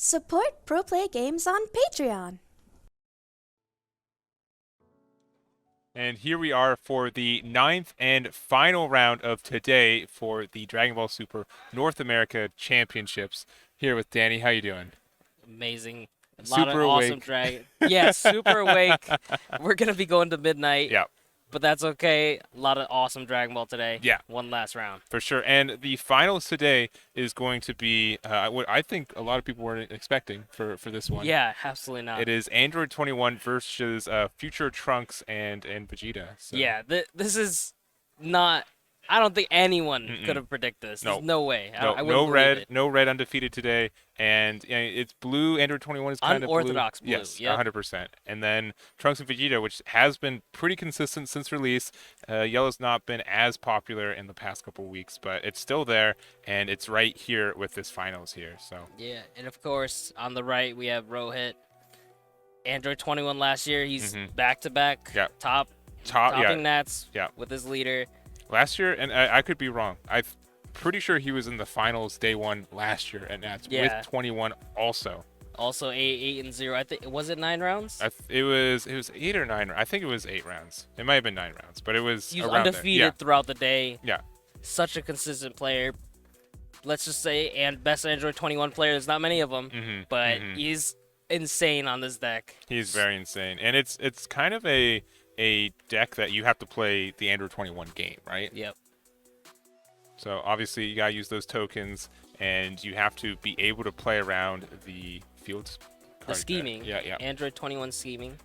Support Pro Play Games on Patreon. And here we are for the 9th and final round of today for the Dragon Ball Super North America Championships. Here with Danny. How you doing? Amazing. A lot Super of awesome awake. dragon. Yeah, super awake. We're gonna be going to midnight. Yeah. But that's okay. A lot of awesome Dragon Ball today. Yeah. One last round. For sure. And the finals today is going to be what I think a lot of people weren't expecting for this one. Yeah, absolutely not. It is Android 21 versus future Trunks and Vegeta. So. Yeah, this is not. I don't think anyone could have predicted this. There's no way. I wouldn't no believe red, it. no red undefeated today, and it's blue. Android 21 is kind of Unorthodox blue. Yes, Yep. 100%. And then Trunks and Vegeta, which has been pretty consistent since release. Yellow's not been as popular in the past couple weeks, but it's still there, and it's right here with this finals here. So Yeah, and of course on the right we have Rohit. Android 21 last year. He's back to back. Yeah. Topping Nats. Yeah. With his leader. Last year, and I could be wrong. I'm pretty sure he was in the finals day one last year at Nats with 21 also. Also 8-0. I think was it 9 rounds? It was 8 or 9. I think it was 8 rounds. It might have been 9 rounds, but it was He was around undefeated throughout the day. Yeah. Such a consistent player. Let's just say, and best Android 21 player. There's not many of them, but he's insane on this deck. He's very insane, and it's kind of a deck that you have to play the Android 21 game, right? Yep. So obviously you gotta use those tokens, and you have to be able to play around the fields. The scheming. Deck. Yeah. Android 21 scheming.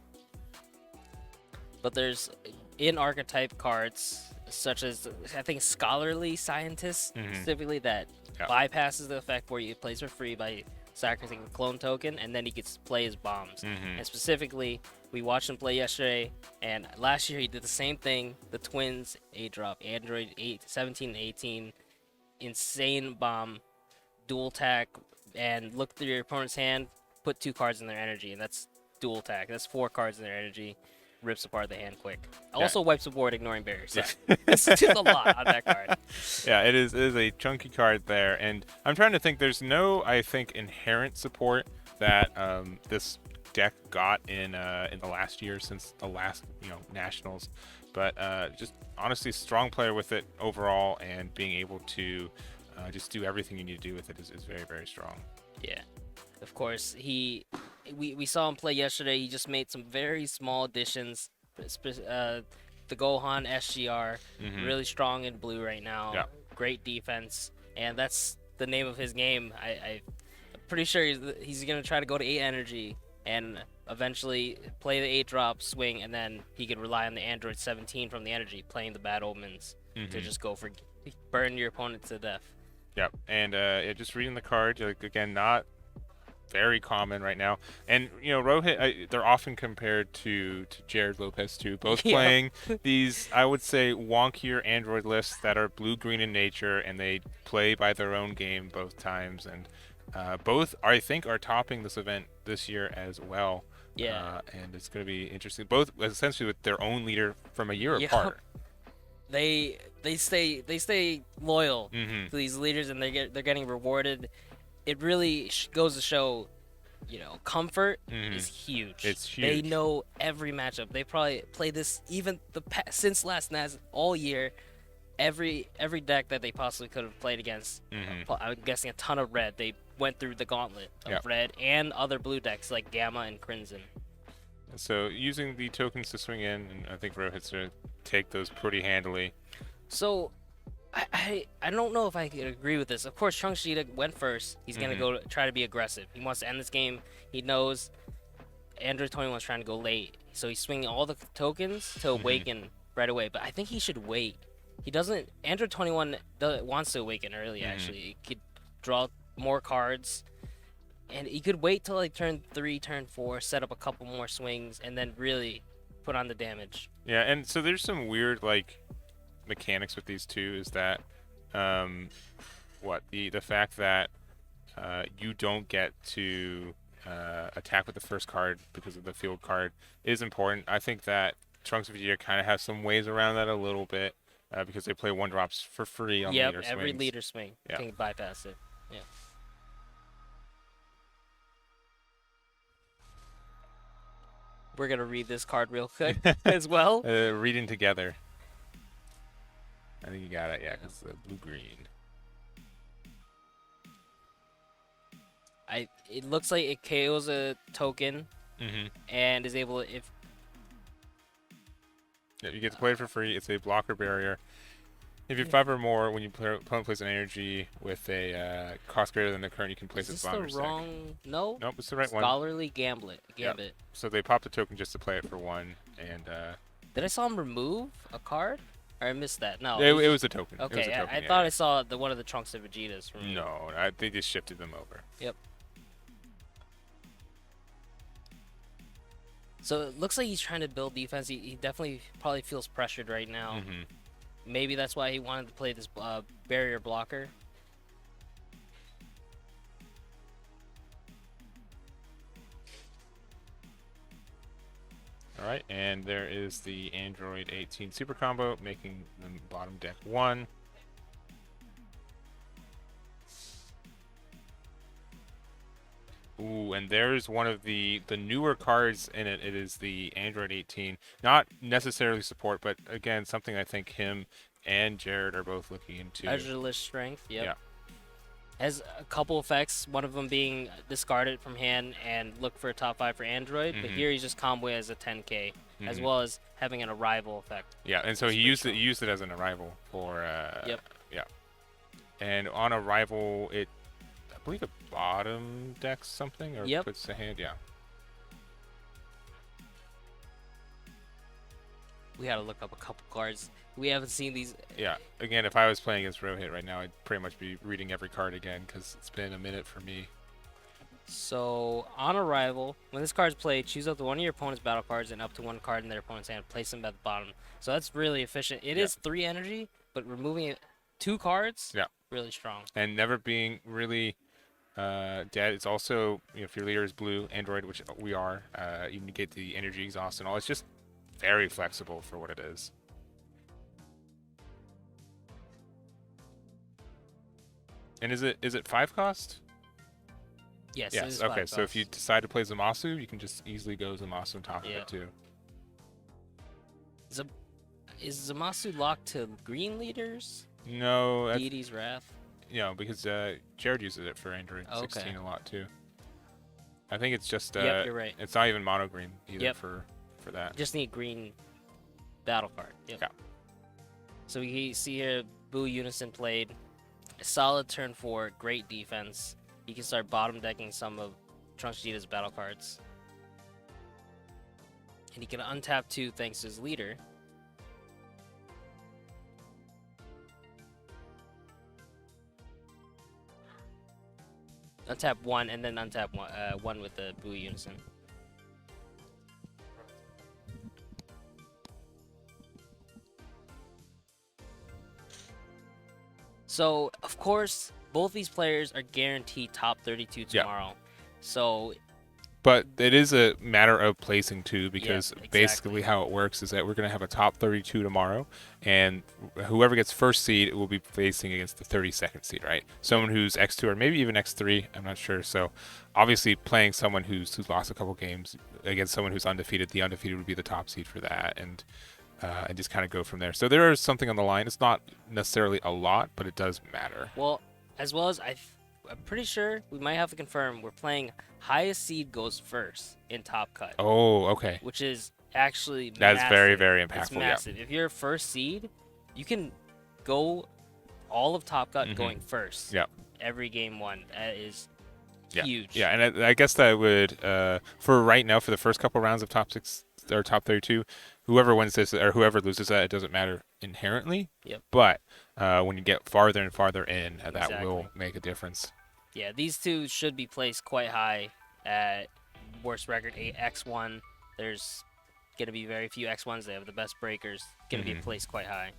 But there's in archetype cards such as I think Scholarly Scientist specifically that bypasses the effect where he plays for free by sacrificing a clone token, and then he gets to play his bombs. And specifically, we watched him play yesterday, and last year he did the same thing. The Twins 8-drop, Android 17 and 18, insane bomb, dual attack, and look through your opponent's hand, put 2 cards in their energy, and that's dual attack. That's 4 cards in their energy. Rips apart the hand quick. Also wipes the board, ignoring barriers. So it's just a lot on that card. Yeah, it is a chunky card there, and I'm trying to think. There's no, I think, inherent support that this deck got in the last year since the last nationals, but just honestly strong player with it overall, and being able to just do everything you need to do with it is very, very strong. Yeah. Of course, we saw him play yesterday. He just made some very small additions. The Gohan SGR, really strong in blue right now. Yeah. Great defense, and that's the name of his game. I'm pretty sure he's gonna try to go to 8 energy and eventually play the 8-drop swing, and then he could rely on the Android 17 from the energy, playing the Bad Omens to just go for burn your opponent to death. Yep, and just reading the card, like, again, not very common right now, and Rohit, they're often compared to Jared Lopez too, both playing these, I would say, wonkier Android lists that are blue-green in nature, and they play by their own game both times, and both I think are topping this event this year as well. Yeah. And it's going to be interesting, both essentially with their own leader from a year apart. They stay loyal to these leaders, and they're getting rewarded. It really goes to show, comfort is huge. It's huge. They know every matchup. They probably play this even since last NAS all year. Every deck that they possibly could have played against. I'm guessing a ton of red. They went through the gauntlet of red and other blue decks like Gamma and Crimson. So using the tokens to swing in, and I think Rohit's going to take those pretty handily. So I don't know if I could agree with this. Of course, Trunksgeta went first. He's going to go try to be aggressive. He wants to end this game. He knows Android 21 is trying to go late. So he's swinging all the tokens to awaken right away. But I think he should wait. He doesn't. Android 21 wants to awaken early, actually. He could draw more cards. And he could wait till like turn 3, turn 4, set up a couple more swings, and then really put on the damage. Yeah, and so there's some weird mechanics with these two. Is that the fact that you don't get to attack with the first card because of the field card is important. I think that Trunks of Vegeta kind of has some ways around that a little bit because they play 1-drops for free on leader swings. Every leader swing can bypass it. Yeah. We're gonna read this card real quick as well. Reading together. I think you got it. Yeah, because the blue-green. It looks like it KOs a token and is able to, if yeah, you get to play it for free. It's a blocker barrier. If you have 5 or more, when you opponent plays an energy with a cost greater than the current, you can place its bomb. Is this the wrong? No. Nope, it's the right one. Scholarly Gambit. Yep. So they popped a token just to play it for 1, and did I saw him remove a card? Or I missed that. No. It was a token. Okay, It was a token, I thought I saw one of the Trunks of Vegetas from. No, they just shifted them over. Yep. So it looks like he's trying to build defense. He definitely probably feels pressured right now. Maybe that's why he wanted to play this barrier blocker. All right, and there is the Android 18 super combo, making the bottom deck 1. Ooh, and there's one of the newer cards in it. It is the Android 18. Not necessarily support, but again, something I think him and Jared are both looking into. Measureless Strength, yep. Yeah. Has a couple effects, one of them being discarded from hand and look for a top 5 for Android, but here he's just combo as a 10k, as well as having an arrival effect. Yeah, and so he used it as an arrival for Yep. Yeah. And on arrival, I believe it bottom decks something or puts the hand, yeah. We gotta look up a couple cards. We haven't seen these. Yeah, again, if I was playing against Rohit right now, I'd pretty much be reading every card again because it's been a minute for me. So, on arrival, when this card is played, choose up to one of your opponent's battle cards and up to one card in their opponent's hand. Place them at the bottom. So that's really efficient. It is 3 energy, but removing it 2 cards, really strong. And never being really dead. It's also, if your leader is blue, Android, which we are, you negate the energy exhaust and all. It's just very flexible for what it is. And is it 5 cost? Yes. Yes. It is Okay. 5 So if you cost. decide to play Zamasu, you can just easily go Zamasu on top of it too. Is Zamasu locked to green leaders? No. Deity's Wrath. Because Jared uses it for Android 16 a lot too. I think it's just yep, you're right. It's not even mono green either for that. Just need green battle card. Yep. Yeah. So we see here Boo Unison played. A solid turn 4, great defense. He can start bottom decking some of Trunksgeta's battle cards. And he can untap 2 thanks to his leader. Untap 1 and then untap 1 with the Boo Unison. So, of course, both these players are guaranteed top 32 tomorrow. So, but it is a matter of placing too, because exactly. basically how it works is that we're going to have a top 32 tomorrow, and whoever gets first seed will be facing against the 32nd seed, right? Someone who's X2 or maybe even X3, I'm not sure. So obviously playing someone who's lost a couple games against someone who's undefeated, the undefeated would be the top seed for that, and just kind of go from there. So there is something on the line. It's not necessarily a lot, but it does matter. Well, as well as I'm pretty sure we might have to confirm we're playing highest seed goes first in Top Cut. Oh, okay. Which is actually that's massive. very, very impactful. It's massive. If you're first seed, you can go all of Top Cut going first. Yeah. Every game 1. That is huge. Yeah, and I guess that would for right now, for the first couple rounds of top 6 or top 32, whoever wins this or whoever loses that, it doesn't matter inherently. Yep. But when you get farther and farther in, that will make a difference. Yeah, these two should be placed quite high at worst record 8 X1. There's going to be very few X1s. They have the best breakers. Going to be placed quite high.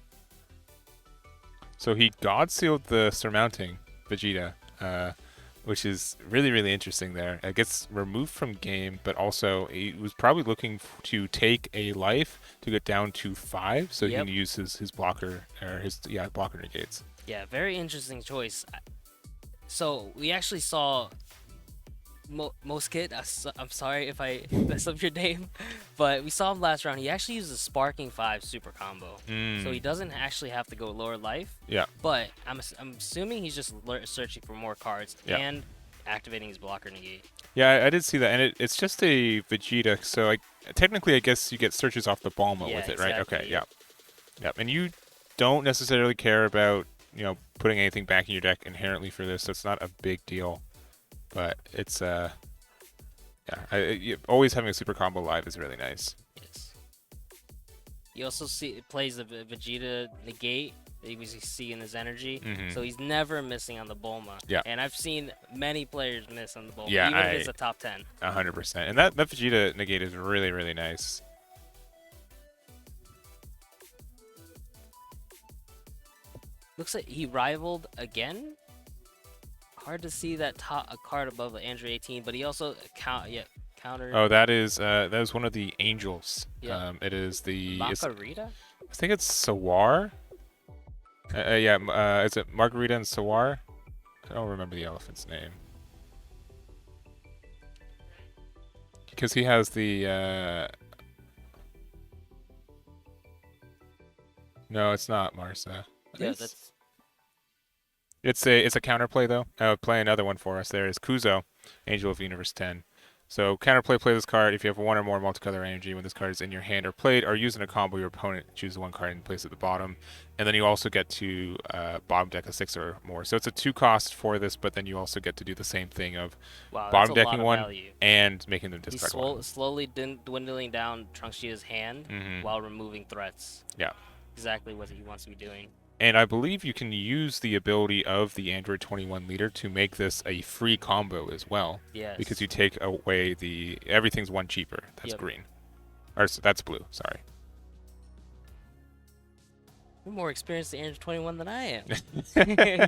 So he God sealed the surmounting Vegeta, which is really, really interesting there. It gets removed from game, but also he was probably looking to take a life to get down to 5, so he can use his blocker, or his blocker negates. Yeah, very interesting choice. So we actually saw Muqsit, I'm sorry if I mess up your name, but we saw him last round. He actually used a Sparking 5 super combo, so he doesn't actually have to go lower life. Yeah. But I'm assuming he's just searching for more cards and activating his blocker negate. Yeah, I did see that, and it's just a Vegeta, so technically I guess you get searches off the Bulma with it, right? Okay, yeah. Yep, and you don't necessarily care about, putting anything back in your deck inherently for this, so it's not a big deal. But it's, always having a super combo live is really nice. Yes. You also see it plays the Vegeta negate that you see in his energy, so he's never missing on the Bulma. Yeah. And I've seen many players miss on the Bulma, Yeah, even if it's a top 10. 100%. And that Vegeta negate is really, really nice. Looks like he rivaled again. Hard to see that a card above the Android 18, but he also countered. Oh, that is one of the angels. Yeah. It is the Margarita? I think it's Sawar. Is it Margarita and Sawar? I don't remember the elephant's name. Because he has the No, it's not Marsa. Yeah, that's It's a counterplay though. I would play another one for us. There is Kuzo, Angel of Universe 10. So counterplay, play this card. If you have one or more multicolor energy when this card is in your hand or played or used in a combo, your opponent chooses one card and place it at the bottom. And then you also get to bottom deck a 6 or more. So it's a 2 cost for this, but then you also get to do the same thing of bottom decking one value. and making them discard one. He's slowly dwindling down Trunksgeta's hand while removing threats. Yeah. Exactly what he wants to be doing. And I believe you can use the ability of the Android 21 leader to make this a free combo as well. Yes. Because you take away everything's one cheaper. That's green. Or that's blue, sorry. You're more experienced in Android 21 than I am.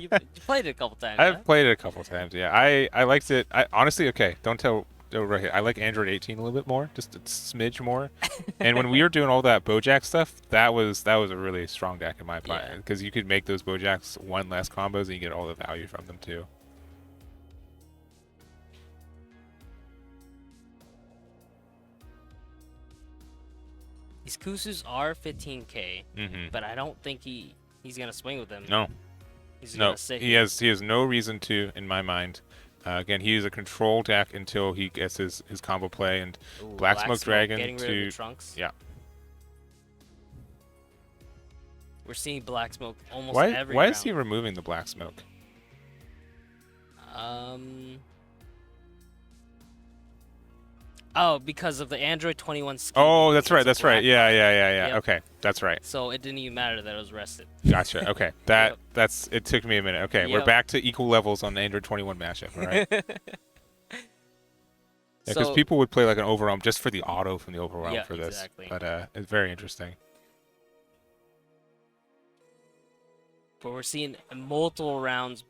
you played it a couple times. I've played it a couple times, yeah. I liked it. Honestly, okay, don't tell Rohit. I like Android 18 a little bit more, just a smidge more. And when we were doing all that Bojack stuff, that was a really strong deck in my opinion, because you could make those Bojacks one less combos and you get all the value from them too. These Kusus are 15k, but I don't think he's gonna swing with them. No. He's gonna sit he has no reason to, in my mind. Again, he is a control deck until he gets his combo play, and Black Smoke Dragon getting rid of the Trunks. Yeah. We're seeing Black Smoke almost every round. Why is he removing the Black Smoke? Oh, because of the Android 21 skin. Oh, that's right. That's right. Yeah. Yep. Okay, that's right. So it didn't even matter that it was rested. Gotcha. Okay, that's. It took me a minute. Okay, we're back to equal levels on the Android 21 matchup. All right. Because people would play like an overwhelm just for the auto from the overwhelm for this. Exactly. But it's very interesting. But we're seeing multiple rounds,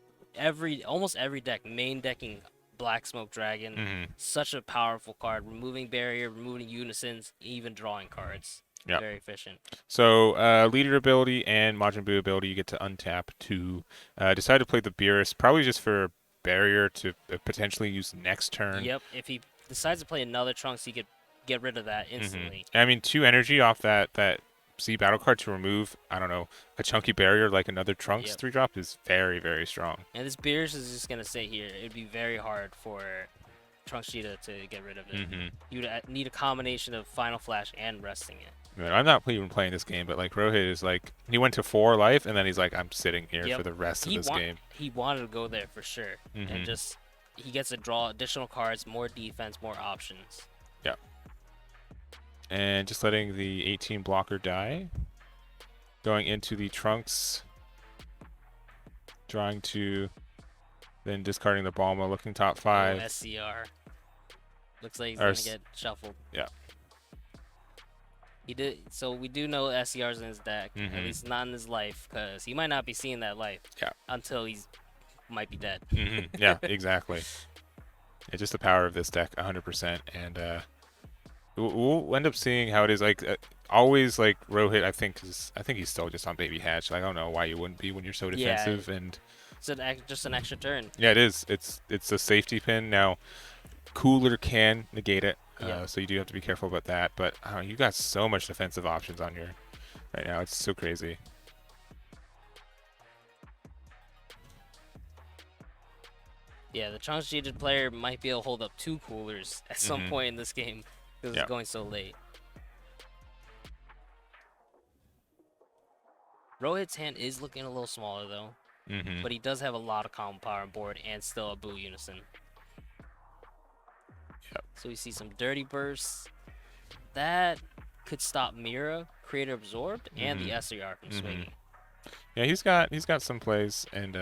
almost every deck main decking Black Smoke Dragon. Such a powerful card, removing barrier, removing unisons, even drawing cards. Yeah. Very efficient. So leader ability and Majin Buu ability, you get to untap to decide to play the Beerus, probably just for barrier to potentially use next turn. Yep. If he decides to play another Trunks, he could get rid of that instantly. I mean, 2 energy off that C battle card to remove, I don't know, a chunky barrier like another Trunks 3-drop is very, very strong. And this Beerus is just going to sit here. It'd be very hard for Trunksgeta to get rid of it. You'd need a combination of Final Flash and resting it. I mean, I'm not even playing this game, but like Rohit is like, he went to 4 life and then he's like, I'm sitting here for the rest of this game. He wanted to go there for sure. And just, he gets to draw additional cards, more defense, more options. Yeah. And just letting the 18 blocker die. Going into the Trunks. Drawing 2. Then discarding the Bulma, looking top 5. Oh, SCR. Looks like he's going to get shuffled. Yeah. He did. So we do know SCR's in his deck. At least not in his life, because he might not be seeing that life until he's might be dead. Yeah, exactly. It's just the power of this deck, 100%. And we'll end up seeing how it is. Like always, like Rohit, I think he's still just on Baby Hatch. Like, I don't know why you wouldn't be when you're so defensive. And it's just an extra turn. Yeah, it is. It's a safety pin now. Cooler can negate it, Yeah. so you do have to be careful about that. But you got so much defensive options on your right now. It's so crazy. Yeah, the Trunksgeta player might be able to hold up 2 coolers at some point in this game because it's going so late. Rohit's hand is looking a little smaller though, but he does have a lot of combo power on board and still a Boo Unison. Yep. So we see some dirty bursts. That could stop Mira, Creator Absorbed, and the SER from swinging. Yeah, he's got some plays, and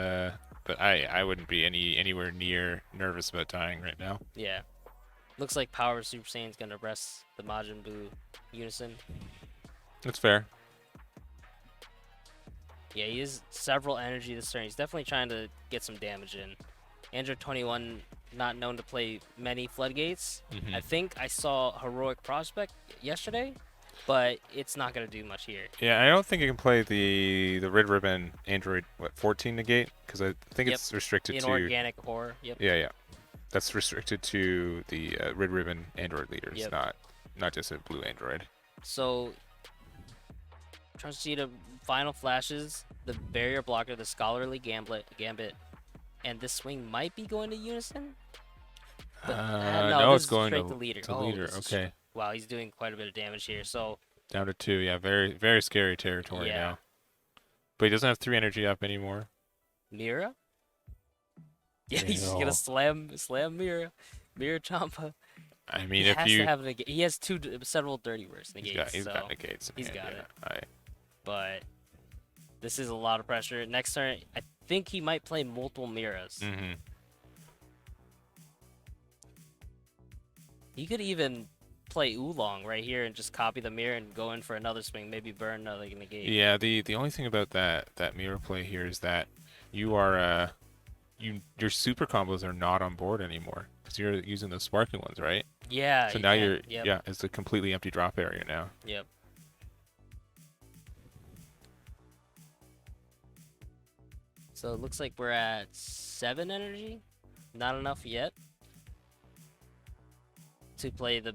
but I wouldn't be anywhere near nervous about dying right now. Yeah. Looks like Power Super Saiyan's gonna rest the Majin Buu Unison. That's fair. Yeah, he has several energy this turn. He's definitely trying to get some damage in. Android 21, not known to play many floodgates. I think I saw Heroic Prospect yesterday, but it's not going to do much here. Yeah, I don't think you can play the Red Ribbon Android 14 negate because I think it's restricted to inorganic horror. Yeah. That's restricted to the Red Ribbon Android leaders, not just a blue Android. So Trunksgeta final flashes the barrier blocker, the Scholarly Gambit, and this swing might be going to Unison. But, no, it's going to leader. Okay. Wow, he's doing quite a bit of damage here. So down to 2. Yeah, very very scary territory now. But he doesn't have 3 energy up anymore. Mira. Yeah, he's just gonna slam Mira Champa. I mean, he has several dirty burst negates. He's got negates. He's got it. But this is a lot of pressure. Next turn, I think he might play multiple Miras. He could even play Oolong right here and just copy the Mira and go in for another swing, maybe burn another negate. Yeah, the only thing about that Mira play here is that you are your super combos are not on board anymore because you're using the sparkling ones, right? Yeah. So now it's a completely empty drop area now. Yep. So it looks like we're at 7 energy. Not enough yet to play the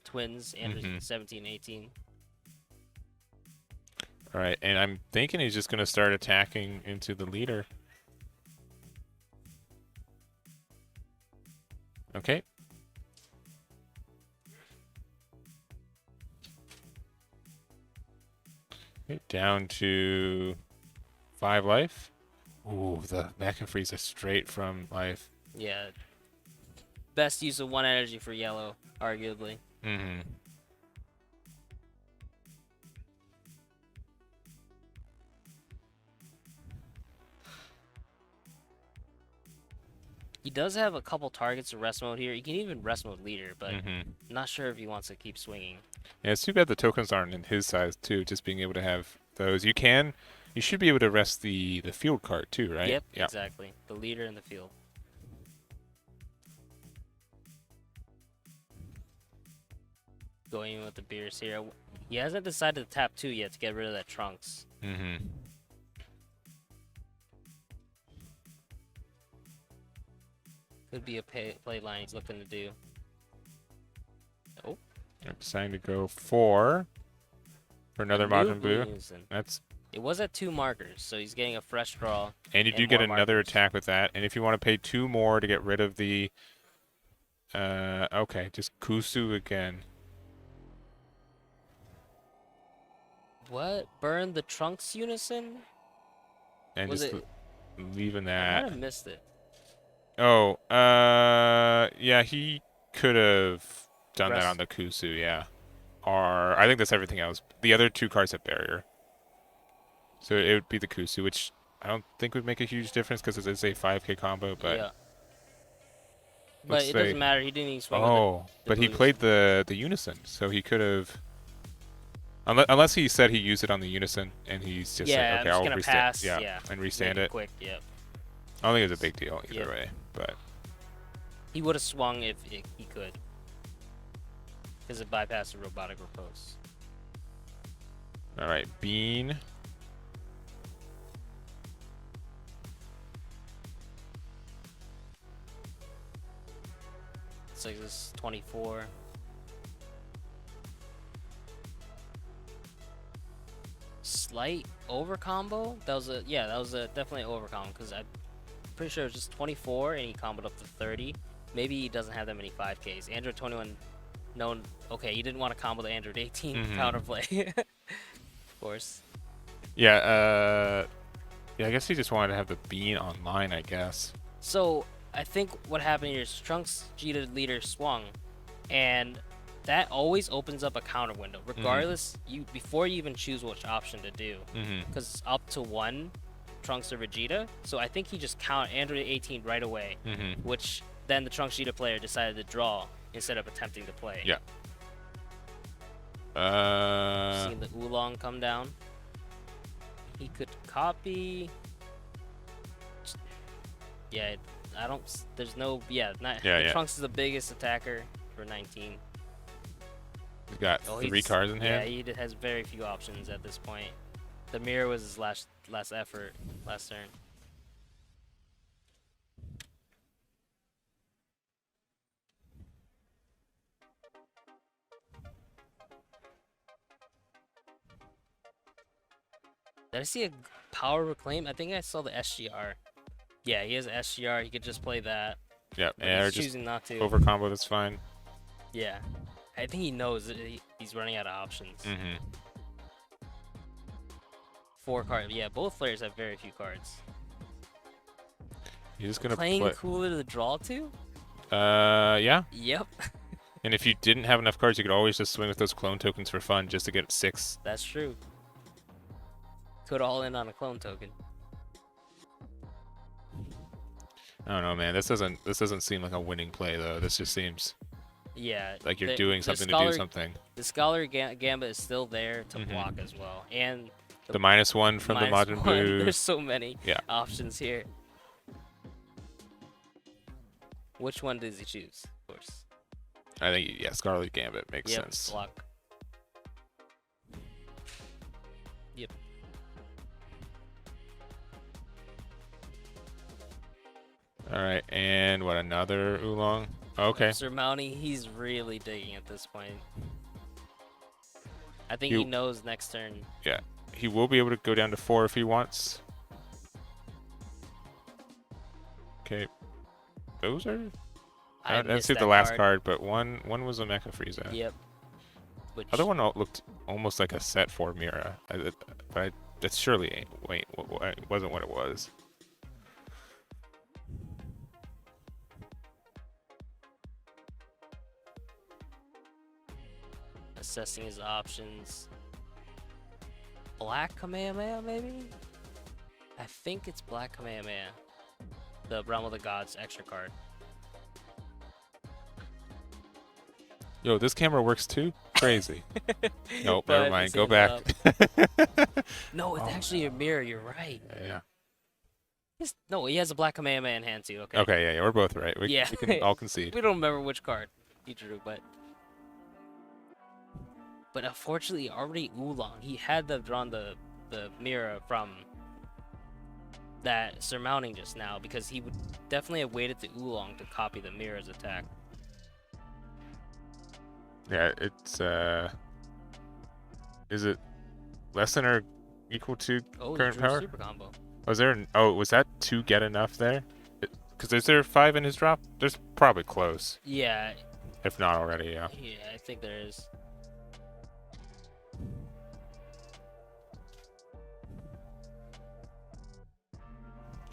twins and 17, 18. All right, and I'm thinking he's just going to start attacking into the leader. Okay. Down to 5 life. Ooh, the Mecha Freeze is straight from life. Yeah. Best use of 1 energy for yellow, arguably. He does have a couple targets to rest mode here. He can even rest mode leader, but not sure if he wants to keep swinging. Yeah, it's too bad the tokens aren't in his size too. Just being able to have those, you should be able to rest the field card too, right? Yep, exactly. The leader in the field. Going in with the beers here. He hasn't decided to tap 2 yet to get rid of that Trunks. Could be a play line he's looking to do. Oh. I'm deciding to go for another Majin Buu. It was at 2 markers, so he's getting a fresh draw. And you do get another attack with that. And if you want to pay 2 more to get rid of the okay, just Kusu again. What? Burn the Trunks Unison? And just leaving that. I might have missed it. Oh, yeah, he could have done that on the Kusu, yeah. Or I think that's everything else. The other 2 cards have barrier. So it would be the Kusu, which I don't think would make a huge difference because it's a 5k combo, but... Yeah. But it doesn't matter, he didn't even swing with the but he played the Unison, so he could have... Unless he said he used it on the Unison, and he's just like, okay, I'll restand, and restand it. Quick, yeah. I don't think it's a big deal either way, but... He would have swung if he could. Because it bypassed the robotic repose. Alright, Bean. Looks like this is 24. Slight over combo. That was a definitely over combo because I'm pretty sure it was just 24 and he comboed up to 30. Maybe he doesn't have that many 5Ks. Android 21, known. Okay, he didn't want to combo the Android 18 counterplay. Of course. Yeah. Yeah. I guess he just wanted to have the bean online. I guess. So I think what happened here is Trunksgeta leader swung, and that always opens up a counter window, regardless. Before you even choose which option to do, because it's up to 1 Trunks or Vegeta. So I think he just counted Android 18 right away, which then the Trunksgeta player decided to draw instead of attempting to play. Yeah. Seeing the Oolong come down, he could copy. Yeah, I don't. There's no. Yeah, not. Yeah. Trunks is the biggest attacker for 19. He's got 3 cards in hand. Yeah, he has very few options at this point. The mirror was his last effort, last turn. Did I see a power reclaim? I think I saw the SGR. Yeah, he has SGR. He could just play that. Yeah, and he's choosing not to. Over combo, that's fine. Yeah. I think he knows that he's running out of options. 4 cards. Yeah, both players have very few cards. You're just gonna Playing cooler to draw to? Yeah. Yep. And if you didn't have enough cards, you could always just swing with those clone tokens for fun, just to get 6. That's true. Could all in on a clone token. I don't know, man. This doesn't seem like a winning play though. This just seems. Yeah. Like you're doing something to do something. The Scholar Gambit is still there to block as well, and the -1 from the Majin Buu. There's so many options here. Which one does he choose? Of course. I think Scarlet Gambit makes sense. Block. Yep. All right, and what, another Oolong? Okay. Sir Mounty, he's really digging at this point. I think he knows next turn. Yeah, he will be able to go down to 4 if he wants. Okay, those are. I didn't see the last card, but one was a Mecha Frieza. Yep. Other one looked almost like a set for Mira, but that's surely wasn't what it was. Assessing his options. Black Kamehameha, maybe? I think it's Black Kamehameha. The Realm of the Gods extra card. Yo, this camera works too? Crazy. Nope, never mind. Go back. No, it's actually a mirror. You're right. Yeah. No, he has a Black Kamehameha in hand too. Okay. Okay, yeah, we're both right. We can all concede. We don't remember which card he drew, but unfortunately, already Oolong. He had drawn the mirror from that surmounting just now because he would definitely have waited to Oolong to copy the mirror's attack. Yeah, it's is it less than or equal to current power? Super combo. Was that to get enough there? Because is there 5 in his drop? There's probably close. Yeah. If not already, yeah. Yeah, I think there is.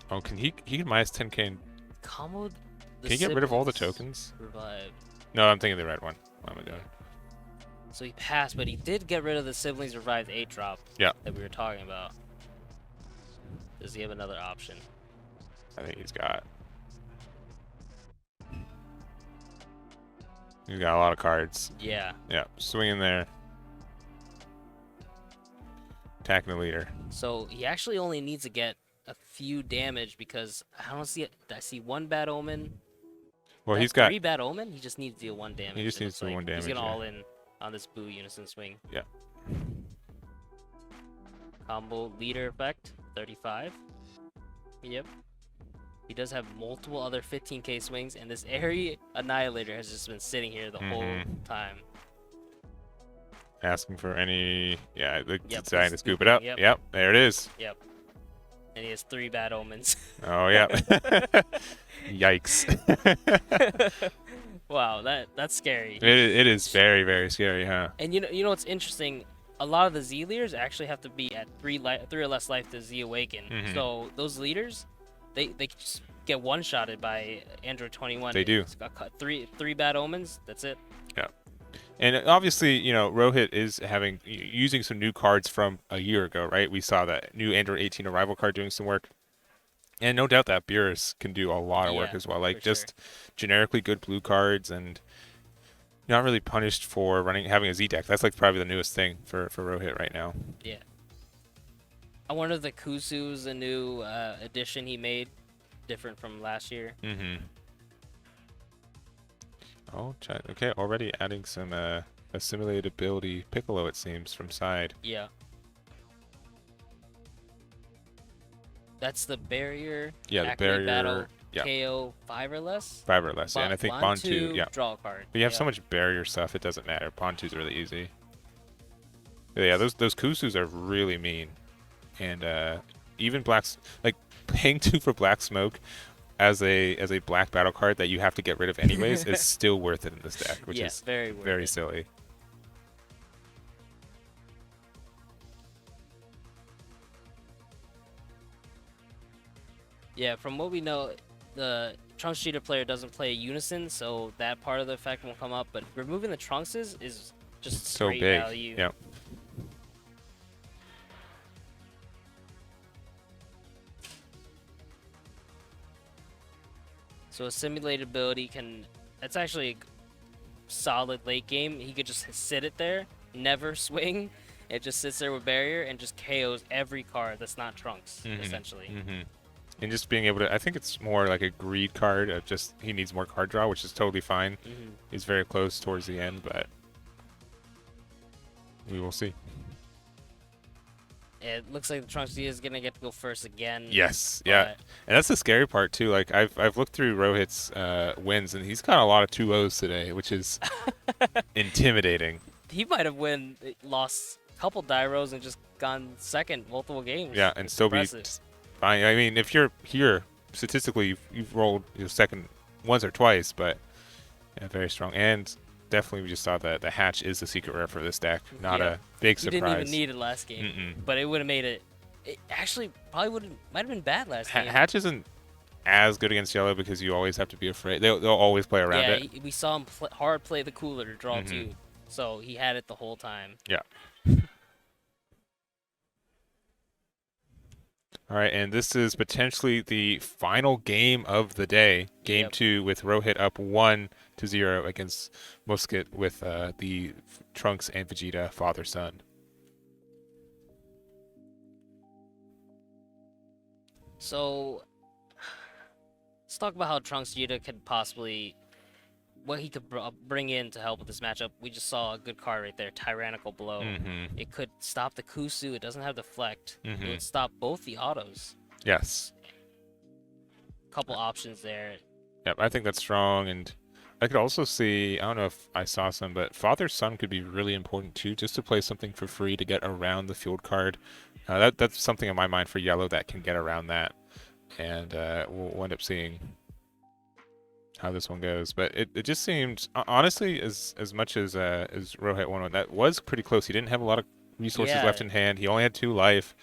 Oh, can he can -10k and combo? Can he get rid of all the tokens? Revive. No, I'm thinking the red one. What am I doing? So he passed, but he did get rid of the siblings revived 8-drop. Yeah. That we were talking about. Does he have another option? I think he's got a lot of cards. Yeah. Yeah, swinging there. Attacking the leader. So he actually only needs to get a few damage because I don't see it. I see 1 bad omen. Well, he's got 3 bad omen. He just needs to deal 1 damage. He just needs to do 1 damage. He's gonna all in on this Buu unison swing. Yeah. Combo leader effect 35. Yep. He does have multiple other 15k swings, and this Airy Annihilator has just been sitting here the whole time. Asking for any, yeah, Yep, to scoop it up. Yep, there it is. Yep. And he has 3 bad omens. Oh, yeah. Yikes. Wow, that's scary. It is very, very scary, huh? And you know what's interesting? A lot of the Z leaders actually have to be at 3 or less life to Z awaken. So those leaders, they just get one-shotted by Android 21. They do. It's got three bad omens. That's it. Yeah. And obviously, you know, Rohit is using some new cards from a year ago, right? We saw that new Android 18 arrival card doing some work. And no doubt that Beerus can do a lot of work as well. Like just generically good blue cards and not really punished for having a Z deck. That's like probably the newest thing for Rohit right now. Yeah. I wonder if the Kusu's a new addition he made, different from last year. Oh, okay. Already adding some assimilated ability Piccolo, it seems, from side. Yeah. That's the barrier. Yeah, the barrier. Battle, KO 5 or less. 5 or less. Yeah, and I think Bantu. Yeah. Draw a card. But you have so much barrier stuff, it doesn't matter. Bantu's really easy. But yeah, those Kusus are really mean, and even paying 2 for Black Smoke as a black battle card that you have to get rid of anyways is still worth it in this deck, which is very silly. Yeah, from what we know, the Trunksgeta player doesn't play Unison, so that part of the effect won't come up. But removing the Trunkses is just so straight big. Value. Yep. So a simulated ability that's actually a solid late game. He could just sit it there, never swing. It just sits there with barrier and just KOs every card that's not Trunks, essentially. And just being able to, I think it's more like a greed card of just, he needs more card draw, which is totally fine. He's very close towards the end, but we will see. It looks like the Trunksgeta is gonna get to go first again. Yes, yeah, and that's the scary part too. Like I've looked through Rohit's wins, and he's got a lot of 2-0s today, which is intimidating. He might have lost a couple Dyros and just gone second multiple games. Yeah, and still be fine. I mean, if you're here statistically, you've rolled your second once or twice, but yeah, very strong. And definitely, we just saw that the hatch is the secret rare for this deck. Not a big surprise. You didn't even need it last game, but it would have made it. It actually probably might have been bad last game. Hatch isn't as good against yellow because you always have to be afraid. They'll always play around it. Yeah, we saw him hard play the cooler to draw 2, so he had it the whole time. Yeah. All right, and this is potentially the final game of the day. Game 2 with Rohit up 1-0 against Muqsit with the Trunks and Vegeta father-son. So, let's talk about how Trunksgeta could possibly, what he could bring in to help with this matchup. We just saw a good card right there, Tyrannical Blow. It could stop the Kusu. It doesn't have Deflect. It would stop both the autos. Yes. Couple options there. Yep, I think that's strong, and I could also see, I don't know if I saw some, but father-son could be really important too, just to play something for free to get around the field card. That's something in my mind for yellow that can get around that, and we'll end up seeing how this one goes. But it just seemed, honestly, as much as Rohit won, that was pretty close. He didn't have a lot of resources left in hand. He only had 2 life,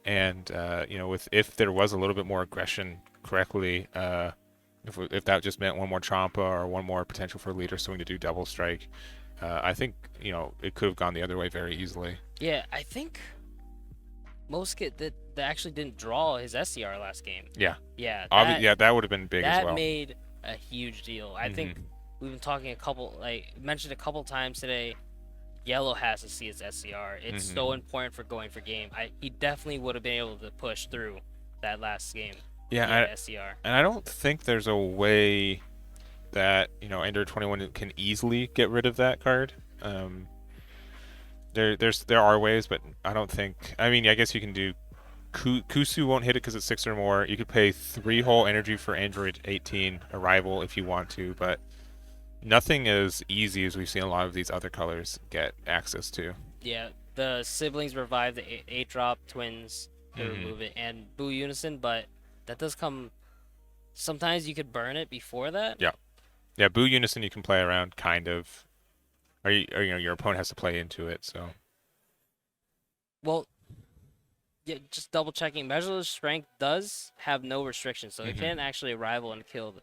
and you know, if there was a little bit more aggression correctly, if that just meant one more Champa or one more potential for leader swing to do double strike, I think, you know, it could have gone the other way very easily. Yeah, I think Muqsit that actually didn't draw his SCR last game. Yeah. Yeah. That would have been big as well. That made a huge deal. I think we've been talking mentioned a couple times today. Yellow has to see its SCR. It's so important for going for game. He definitely would have been able to push through that last game. Yeah, SCR. And I don't think there's a way that, you know, Android 21 can easily get rid of that card. There are ways, but I don't think. I mean, I guess you can do Kusu won't hit it because it's 6 or more. You could pay 3 whole energy for Android 18 Arrival if you want to, but nothing as easy as we've seen a lot of these other colors get access to. Yeah, the siblings revive the 8-drop twins to remove it, and Boo Unison, but that does come. Sometimes you could burn it before that. Yeah, Boo Unison you can play around, kind of. Or your opponent has to play into it, so. Well, yeah, just double checking. Measureless Strength does have no restrictions, so it can actually arrival and kill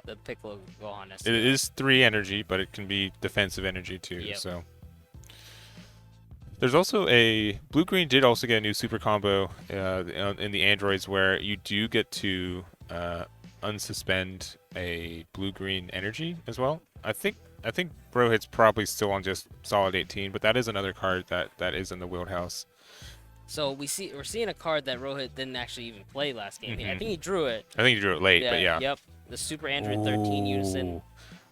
the Piccolo Gohan. It is 3 energy, but it can be defensive energy too. So. There's also a Blue-Green did also get a new super combo in the androids where you do get to unsuspend a Blue-Green energy as well. I think Rohit's probably still on just solid 18, but that is another card that is in the wheelhouse. So we're seeing a card that Rohit didn't actually even play last game. I think he drew it. I think he drew it late, but yeah. Yep. The Super Android 13 Unison.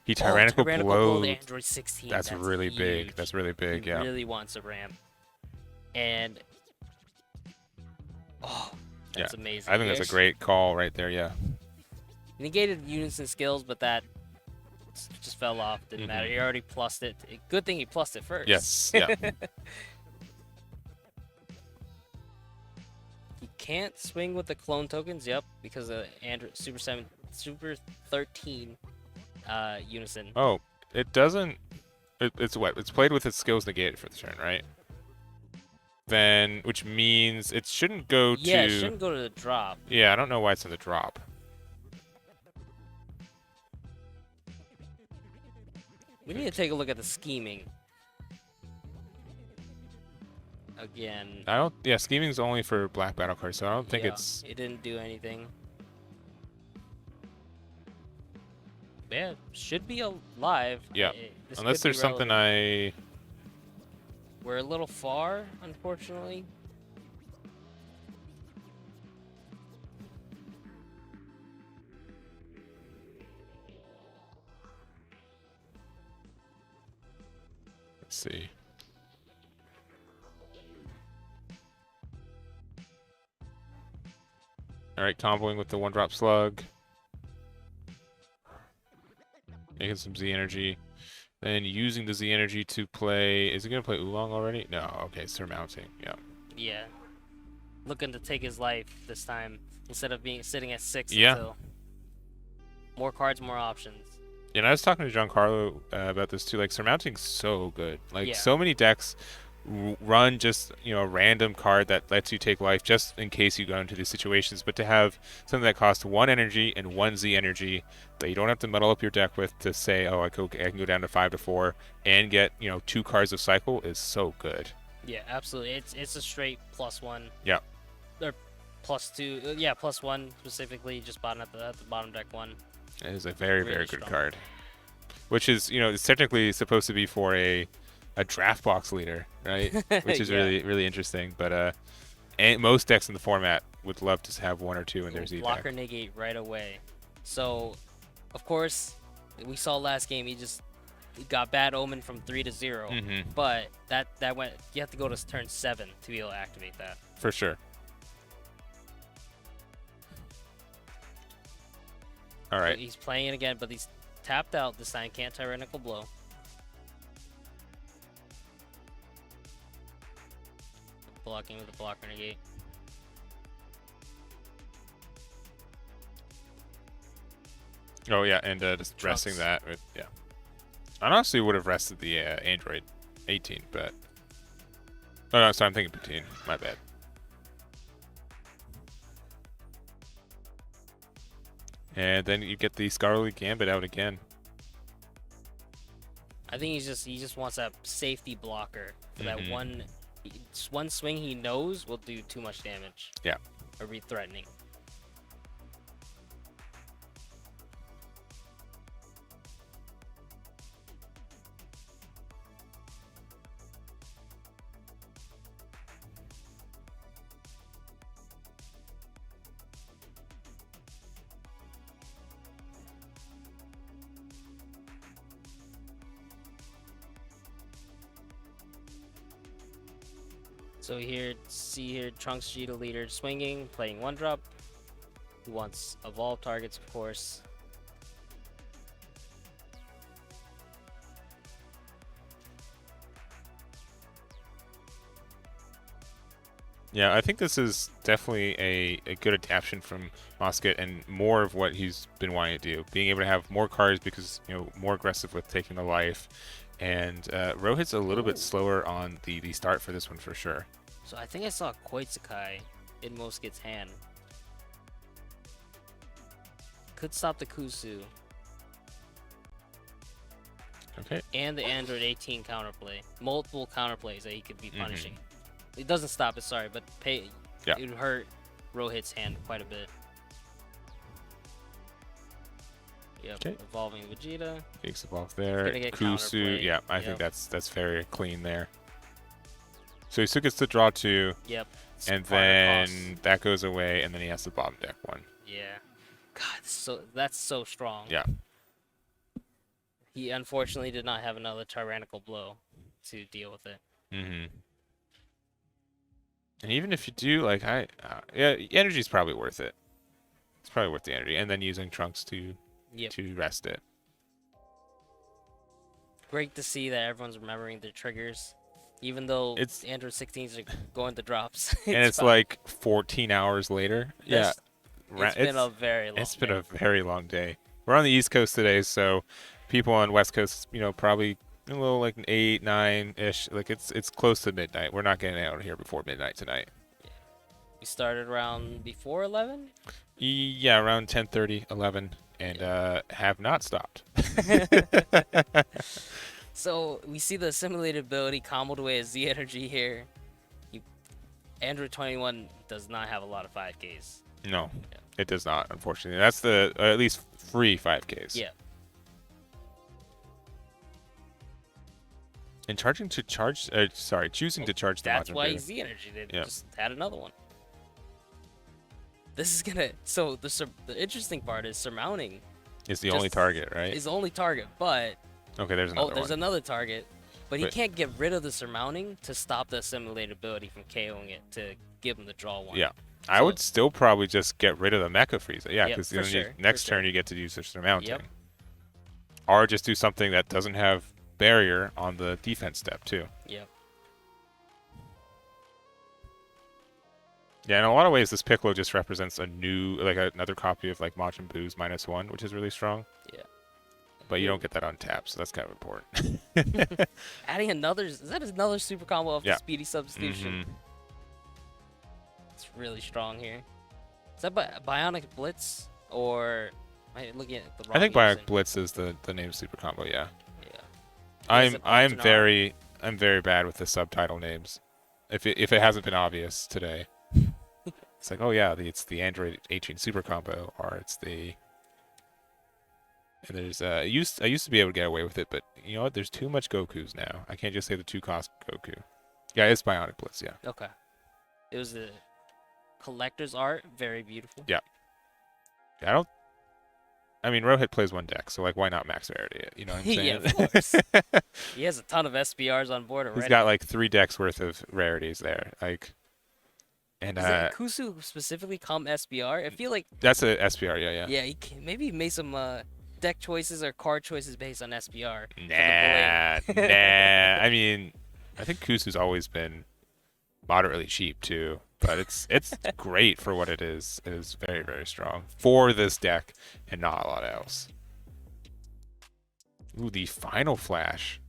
He Tyrannical Blow. The Android 16. That's really huge. big. That's really big, yeah. He really wants a ramp. And that's amazing. I think that's a great call right there, yeah. Negated Unison skills, but that just fell off. Didn't matter. He already plussed it. Good thing he plussed it first. Yes, yeah. He can't swing with the clone tokens, because of Android Super 13 Unison. Oh, it doesn't. It's what? It's played with its skills negated for the turn, right? Then, which means it shouldn't go to. Yeah, it shouldn't go to the drop. Yeah, I don't know why it's in the drop. We need to take a look at the scheming. Again. I don't. Yeah, scheming is only for black battle cards, so I don't think It didn't do anything. Yeah, should be alive. Yeah, unless there's something We're a little far, unfortunately. Let's see. All right, comboing with the 1-drop slug. Making some Z energy. Then using the Z energy to play. Is he going to play Oolong already? No. Okay, surmounting. Yeah. Yeah. Looking to take his life this time instead of sitting at 6 Yeah. More cards, more options. And I was talking to Giancarlo about this too. Like, surmounting's so good. Like, so many decks run just a random card that lets you take life just in case you go into these situations. But to have something that costs 1 energy and 1 Z energy that you don't have to muddle up your deck with to say, oh, I can go down to 5 to 4 and get 2 cards of cycle is so good. Yeah, absolutely. It's a straight +1. Yeah. Or +2. Yeah, +1 specifically. Just bottom at the bottom deck 1. It is a very very good card, which is it's technically supposed to be for a draft box leader, right? Which is really interesting. But and most decks in the format would love to have 1 or 2 in their Z deck. Blocker negate right away. So, of course, we saw last game he got bad omen from 3 to 0. But that went. You have to go to turn 7 to be able to activate that. For sure. All right. So he's playing it again, but he's tapped out this time. Can't Tyrannical Blow. Blocking with the blocker negate. Oh yeah, and just resting that. Yeah. I honestly would have rested the Android 18, but oh no, sorry, I'm thinking 15. My bad. And then you get the Scarlet Gambit out again. I think he just wants that safety blocker for that one swing he knows will do too much damage. Yeah. Or be threatening. So see here, Trunksgeta leader swinging, playing 1-drop. He wants evolve targets, of course. Yeah, I think this is definitely a good adaptation from Muqsit and more of what he's been wanting to do. Being able to have more cards because, more aggressive with taking the life. And Rohit's a little bit slower on the start for this one for sure. So I think I saw Koitsukai in Muqsit's hand. Could stop the Kusu. Okay. And the Android 18 counterplay. Multiple counterplays that he could be punishing. It doesn't stop it, sorry, but it would hurt Rohit's hand quite a bit. Yep, okay. Evolving Vegeta. Takes evolve there. Kusu, yeah, I think that's very clean there. So he still gets to draw 2. Yep. And then that goes away, and then he has the bottom deck 1. Yeah. God, that's so strong. Yeah. He unfortunately did not have another tyrannical blow to deal with it. And even if you do, yeah, energy's probably worth it. It's probably worth the energy, and then using Trunks to rest it. Great to see that everyone's remembering their triggers, even though Android 16s are going to drops. And it's like 14 hours later. Yeah, it's been a very long. It's been a very long day. We're on the East Coast today, so people on West Coast, probably a little like 8, 9-ish. Like it's close to midnight. We're not getting out of here before midnight tonight. Yeah. We started around before 11. Yeah, around 10:30, 11, and have not stopped. So we see the assimilated ability comboed away as Z energy here. Android 21 does not have a lot of 5Ks. No, it does not. Unfortunately, that's the at least free 5Ks. Yeah. And choosing to charge the That's Majin why Buu. he's Z energy. They just had another one. This is gonna. So the interesting part is surmounting. Is the only target, right? Is the only target, but okay, there's another there's one. another target, but he can't get rid of the surmounting to stop the assimilated ability from KOing it to give him the draw 1. Yeah. I would still probably just get rid of the Mecha Frieza. Yeah, because next turn you get to use the surmounting. Yep. Or just do something that doesn't have barrier on the defense step too. Yep. Yeah, in a lot of ways, this Piccolo just represents another copy of like Majin Buu's -1, which is really strong. Yeah. But you don't get that on tap, so that's kind of important. Adding is that another super combo of the speedy substitution? It's really strong here. Is that Bionic Blitz or am I looking at the wrong? I think Bionic Blitz is the name super combo. Yeah. Yeah. I'm very bad with the subtitle names. If it hasn't been obvious today, it's like, oh yeah, it's the Android 18 super combo, or it's the. And there's I used to be able to get away with it, but you know what? There's too much Gokus now. I can't just say the 2-cost Goku. Yeah, it's Bionic Blitz. Yeah. Okay. It was the collector's art, very beautiful. Yeah. I mean, Rohit plays one deck, so like, why not max rarity it? You know what I'm saying? Yeah, of course. He has a ton of SPRs on board already. He's got like 3 decks worth of rarities there, like. And does that Kusu specifically come SPR? I feel like that's a SPR. Yeah. Yeah, maybe he made some deck choices or card choices based on SPR. Nah. I mean, I think Kusu's always been moderately cheap too, but it's great for what it is. It is very, very strong for this deck and not a lot else. Ooh, the final flash.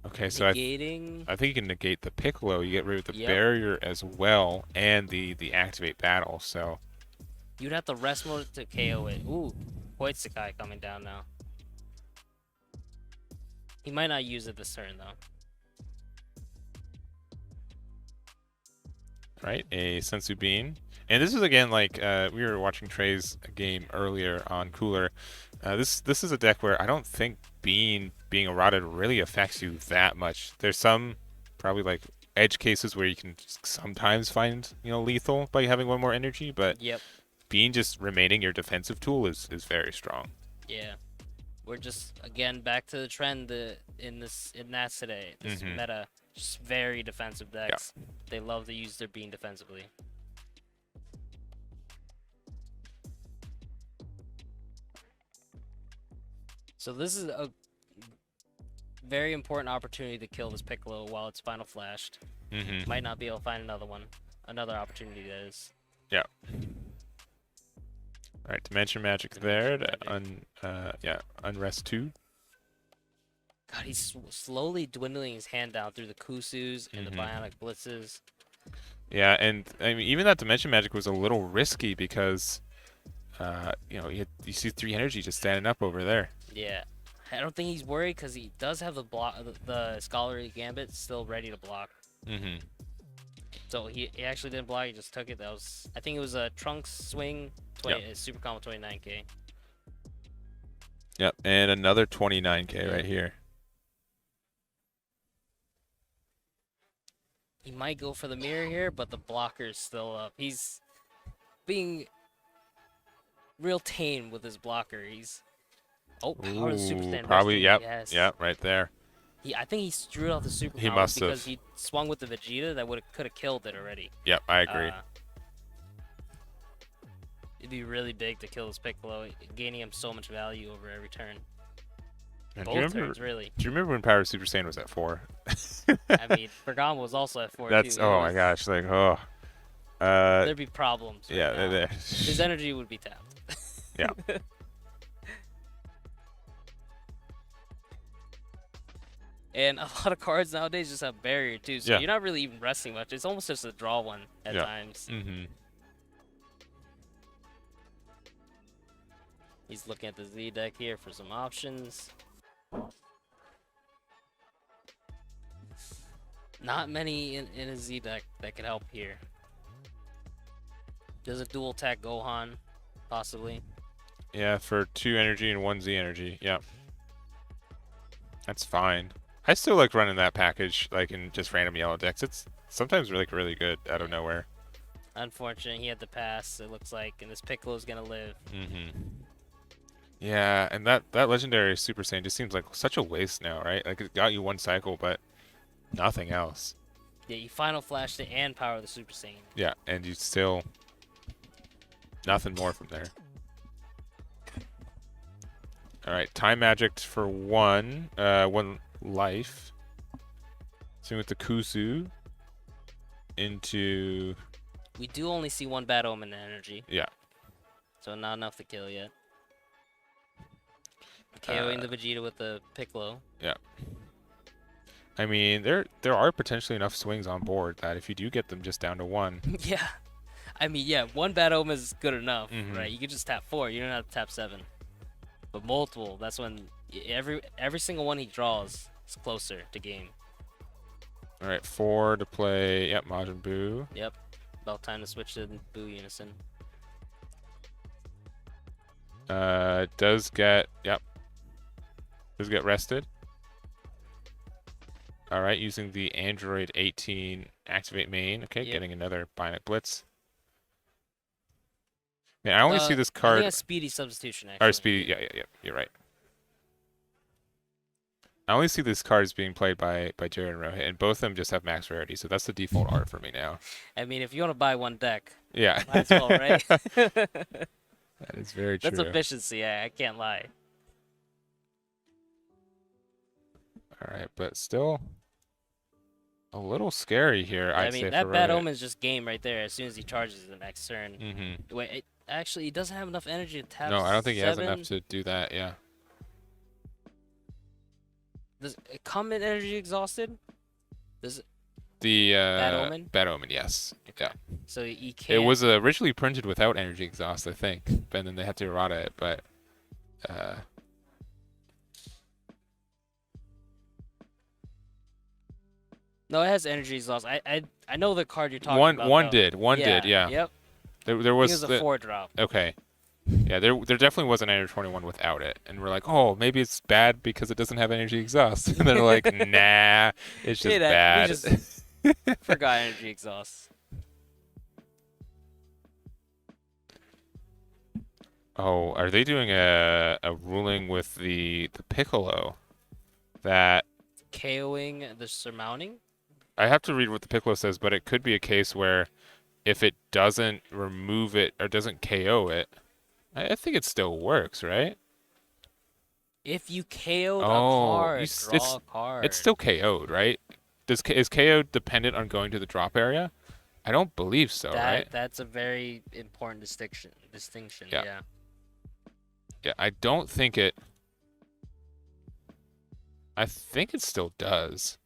Okay, so I think you can negate the Piccolo. You get rid of the barrier as well, and the activate battle. So you'd have to rest mode to KO it. Ooh, Koitsukai coming down now. He might not use it this turn though. Right, a Sensu Bean. And this is again like we were watching Trey's game earlier on Cooler. This is a deck where I don't think Bean being eroded really affects you that much. There's some probably like edge cases where you can sometimes find lethal by having one more energy, but Bean just remaining your defensive tool is very strong. Yeah, we're just again back to the trend in that today. This meta Just very defensive decks. Yeah. They love to use their bean defensively. So this is a very important opportunity to kill this Piccolo while it's final flashed. Might not be able to find another one. Another opportunity that is. Yeah. All right, Dimension Magic there to Unrest 2. God, he's slowly dwindling his hand down through the Kusus and the Bionic Blitzes. Yeah, and I mean, even that Dimension Magic was a little risky because, you see 3 energy just standing up over there. Yeah, I don't think he's worried because he does have the Scholarly Gambit still ready to block. So he actually didn't block. He just took it. I think it was a Trunks swing. Super combo 29k. Yep, and another 29k right here. He might go for the mirror here, but the blocker's still up. He's being real tame with his blocker. He's power of the Super Stand. Probably, yep. Yes. Yep, right there. I think he drew out the Super He combo must because have. he swung with the Vegeta that could have killed it already. Yep, I agree. It'd be really big to kill this Piccolo, gaining him so much value over every turn. And Both turns, really. Do you remember when Power of Super Saiyan was at 4? I mean, Bergamo was also at 4 too. Oh my gosh, like, oh. There'd be problems. Yeah, his energy would be tapped. Yeah. And a lot of cards nowadays just have barrier too, so you're not really even resting much. It's almost just a draw one at times. He's looking at the Z deck here for some options. Not many in a Z deck that could help here. There's a dual attack Gohan, possibly. Yeah, for 2 energy and 1 Z energy. Yeah. That's fine. I still like running that package like in just random yellow decks. It's sometimes really good out of nowhere. Unfortunately, he had to pass, it looks like, and this Piccolo's gonna live. Yeah, and that legendary Super Saiyan just seems like such a waste now, right? Like it got you 1 cycle, but nothing else. Yeah, you final flashed it and power the Super Saiyan. Yeah, and you still nothing more from there. All right, Time Magic for 1 life. Same with the Kusu into. We do only see 1 Bad Omen energy. Yeah. So not enough to kill yet. KOing the Vegeta with the Piccolo. Yeah. I mean, there are potentially enough swings on board that if you do get them just down to 1. Yeah. I mean, yeah, 1 Bad Omen is good enough, right? You could just tap 4. You don't have to tap 7. But multiple, that's when every single one he draws is closer to game. All right, 4 to play. Yep, Majin Buu. Yep. About time to switch to Buu Unison. Does get rested. All right, using the Android 18 activate main. Okay, getting another Bionic Blitz. Man, I only see this card. I think that's speedy substitution, actually. Or speedy, yeah, you're right. I only see these cards being played by Jared and Rohit, and both of them just have max rarity, so that's the default art for me now. I mean, if you want to buy 1 deck, yeah, might as well, right? That is very true. That's efficiency, I can't lie. All right, but still a little scary here, I'd say, that for Bad Rohit. Omen's just game right there as soon as he charges the next turn. Wait, actually, he doesn't have enough energy to tap. No, I don't think he has 7. enough to do that, yeah. Does it come in energy exhausted? Does it? The Bad Omen? Bad Omen, yes. Okay. Yeah. So you can't. It was originally printed without energy exhaust, I think, and then they had to errata it, but No, it has energy exhaust. I know the card you're talking about. One did, yeah. Yep. There was. It was a 4 drop. Okay. Yeah, there definitely was an Energy 21 without it, and we're like, oh, maybe it's bad because it doesn't have energy exhaust, and they're like, nah, it's just bad. We just forgot energy exhaust. Oh, are they doing a ruling with the Piccolo that KOing the surmounting? I have to read what the Piccolo says, but it could be a case where if it doesn't remove it or doesn't KO it, I think it still works, right? If you KO'd a Oh, card, draw a card. it's still KO'd, right? Is KO dependent on going to the drop area? I don't believe so, right? That's a very important distinction. Yeah. Yeah. Yeah, I don't think it. I think it still does.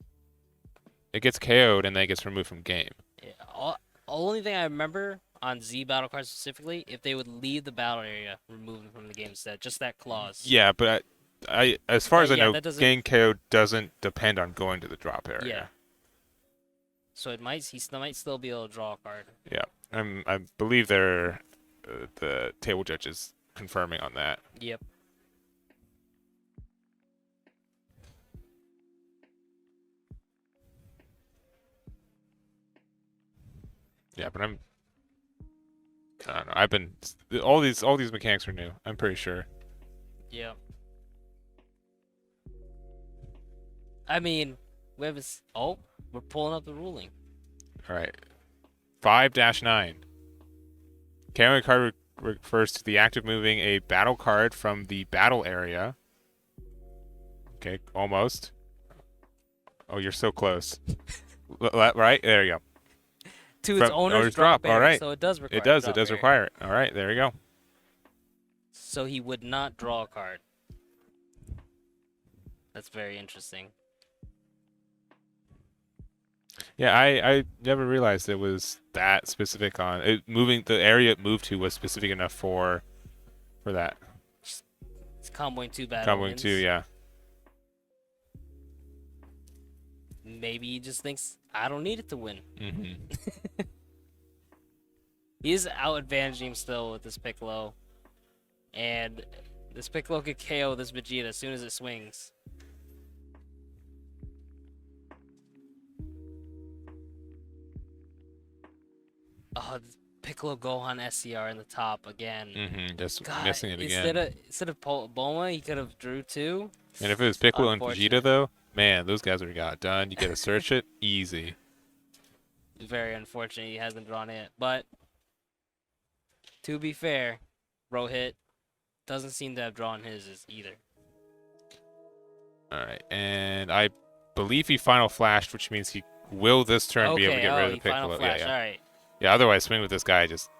It gets KO'd and then it gets removed from game. Yeah. Only thing I remember on Z battle cards specifically, if they would leave the battle area, remove them from the game instead. Just that clause. Yeah, but I as far as I know, that doesn't- getting KO doesn't depend on going to the drop area. Yeah. So he might still be able to draw a card. Yeah, I believe they're the table judge is confirming on that. Yep. Yeah, but I don't know. I've been all these mechanics are new. I'm pretty sure. Yeah. I mean, we're pulling up the ruling. All right. 5-9. KOing card refers to the act of moving a battle card from the battle area. Okay, almost. Oh, you're so close. Right? There you go. To its owner's drop area, all right. so it does require It does area. require it. All right, there you go. So he would not draw a card. That's very interesting. Yeah, I never realized it was that specific on it. Moving the area it moved to was specific enough for that. It's comboing 2 bad Comboing omens. 2, yeah. Maybe he just thinks, I don't need it to win. Mm-hmm. He's out-advantaging him still with this Piccolo. And this Piccolo could KO this Vegeta as soon as it swings. Oh, Piccolo Gohan SCR in the top again. Mm-hmm. Just God, missing it again. Instead of Bulma, he could have drew 2. And if it was Piccolo and Unfortunate. Vegeta, though, man, those guys would have got it done. You get to search it, easy. Very unfortunate he hasn't drawn it. But, to be fair, Rohit doesn't seem to have drawn his either. All right, and I believe he final flashed, which means he will this turn be able to get rid of the he Piccolo. final flash. Yeah, yeah. All right. Yeah, other's swing with this guy just.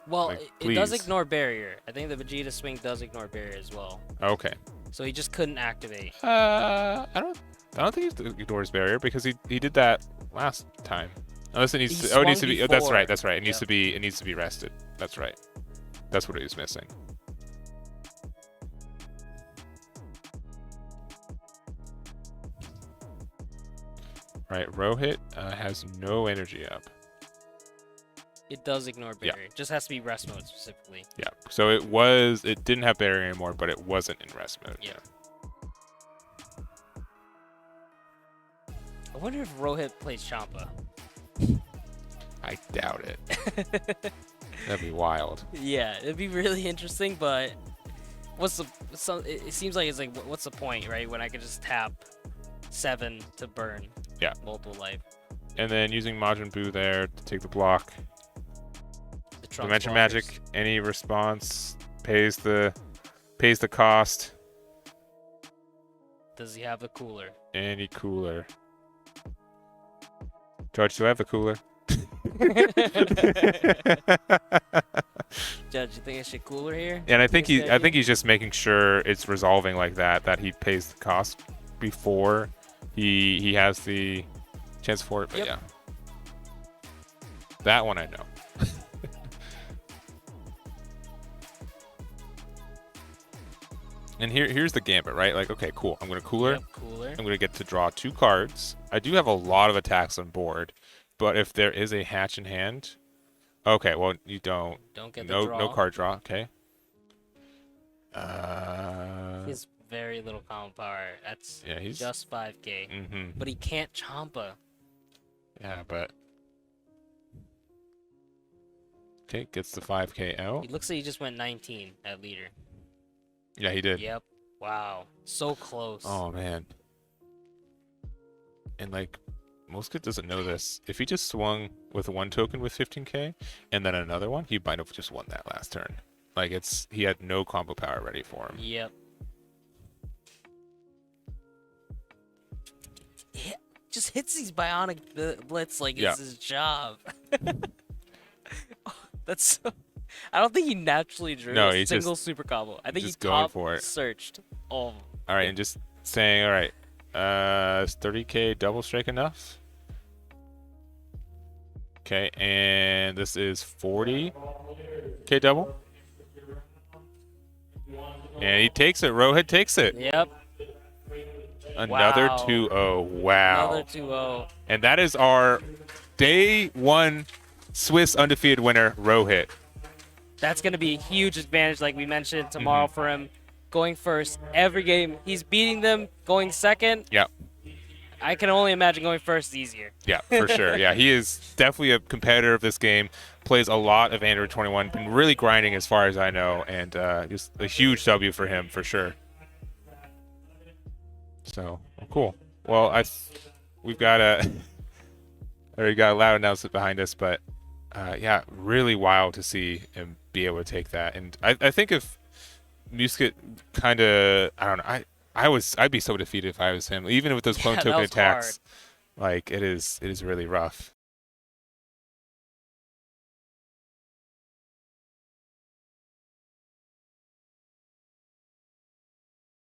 Well, Like, it does please. ignore barrier. I think the Vegeta swing does ignore barrier as well. Okay. So he just couldn't activate. I don't think he ignores barrier because he did that last time. Unless it needs He to. Oh, it needs to swung be. Oh, that's right. before. That's right. It needs Yep. to be rested. That's right. That's what he was missing. Right. Rohit has no energy up. It does ignore Yeah. barrier. It just has to be rest mode specifically. Yeah. So it didn't have barrier anymore, but it wasn't in rest mode. Yeah. I wonder if Rohit plays Champa. I doubt it. That'd be wild. Yeah, it'd be really interesting, but it seems like it's like what's the point, right? When I could just tap 7 to burn multiple life. And then using Majin Buu there to take the block. The Trunks Dimension blockers. Magic, any response pays the cost. Does he have the cooler? Any cooler. George, do I have the cooler? Judge, you think I should cooler here? And I think This I think he's just making sure it's resolving like that he pays the cost before he has the chance for it. But Yep. yeah. That one I know. And here's the gambit, right? Like, okay, cool. I'm gonna cooler. Yep, cooler. I'm going to get to draw 2 cards. I do have a lot of attacks on board, but if there is a hatch in hand, okay, well you don't. Don't get the No, draw. no card draw. Okay. He has very little combo power. That's Yeah, he's. just 5k. Mm-hmm. But he can't Champa. Yeah, but. Okay, gets the 5k out. He looks like he just went 19 at leader. Yeah, he did. Yep. Wow. So close. Oh man. And like, Muqsit doesn't know this. If he just swung with one token with 15k and then another one, he might have just won that last turn. Like he had no combo power ready for him. Yep. Just hits these bionic blitz like it's his job. That's so... I don't think he naturally drew a single super combo. I think he top searched all of them. All right, and just saying, all right, is 30k double strike enough? Okay, and this is 40k double. And he takes it. Rohit takes it. Yep. Another 2-0. Wow. Another 2-0. And that is our day one Swiss undefeated winner, Rohit. That's going to be a huge advantage, like we mentioned, tomorrow for him. Going first every game. He's beating them. Going second. Yep. I can only imagine going first is easier. Yeah, for sure. Yeah, he is definitely a competitor of this game. Plays a lot of Android 21. Been really grinding as far as I know. And just a huge W for him, for sure. So, cool. Well, we've got already got a loud announcement behind us, but yeah, really wild to see him be able to take that. And I think if Muqsit kind of, I don't know, I'd be so defeated if I was him, even with those clone token attacks. Hard. Like it is really rough.